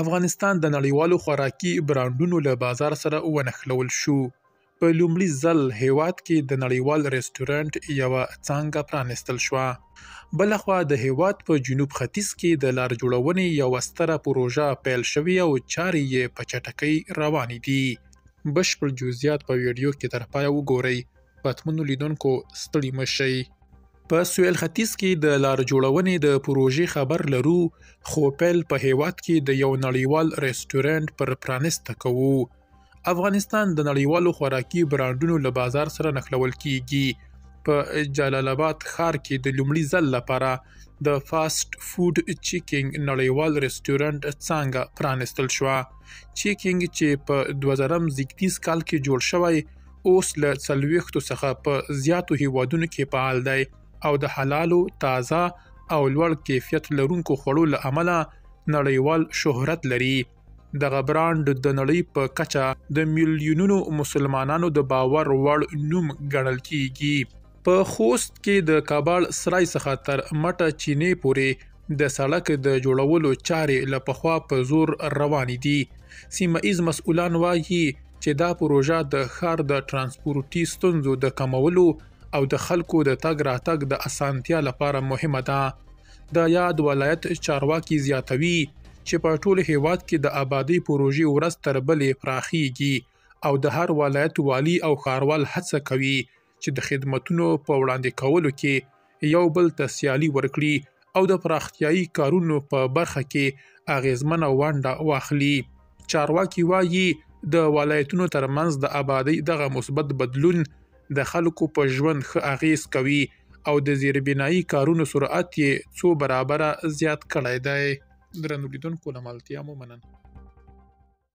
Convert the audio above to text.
افغانستان د نړیوالو خوراکي برانډونو له بازار سره ونښلول شو. په لومړي ځل هیواد کې د نړیوال رستورانت یوه څانګه پرانیستل شوه. بلخوا د هیواد په جنوب ختیځ کې د لار جوړونې یوه ستره پروژه پیل شوې او چارې یې په چټکۍ روانې دي. بشپړ جزئیات په ویډیو کې تر پایه وګورئ. پاتمنو لیدونکو ستړي مه شئ. په سویل ختیځ کې د لار جوړونې د پروژې خبر لرو، خو پیل په هیواد کې د یو نړیوال رستورانت پر پرانیسته کوو. افغانستان د نړیوالو خوراکي برانډونو له بازار سره نښلول کیږي. په جلال آباد ښار کې د لومړي ځل لپاره د فاسټ فوډ چیکینګ نړیوال رستورانت څانګه پرانیستل شوه. چیکینګ چې په 2031 کال کې جوړ شوی، اوس له 40 څخه په زیاتو هیوادونو کې فعال دی او د حلالو، تازه او لوړ کیفیت لرونکو خوړو له امله نړیوال شهرت لري. دغه برانډ د نړۍ په کچه د میلیونونو مسلمانانو د باور وړ نوم ګڼل کیږي. په خوست کې د کابل سرای څخه تر مټه چینې پورې د سړک د جوړولو چارې له پخوا په زور روانې دي. سیمه ایز مسؤلان وایي چې دا پروژه د ښار د ترانسپورتي ستونزو د کمولو او د خلکو د تګ راتګ د اسانتیا لپاره مهمه ده. د یاد ولایت چارواکي زیاتوي چې په ټول هیواد کې د آبادۍ پروژې ورځ تر بلې پراخیږي او د هر ولایت والي او ښاروال هڅه کوي چې د خدمتونو په وړاندې کولو کې یو بل ته سیالي ورکړي او د پراختیایي کارونو په برخه کې اغیزمنه ونډه واخلي. چارواکي وایي د ولایتونو ترمنځ د آبادۍ دغه مثبت بدلون د خلکو په ژوند ښه اغیز کوي او د زیربنایي کارونو سرعت یې څو برابره زیات کړی دی. درنو لیدونکو له ملتیا مو مننه.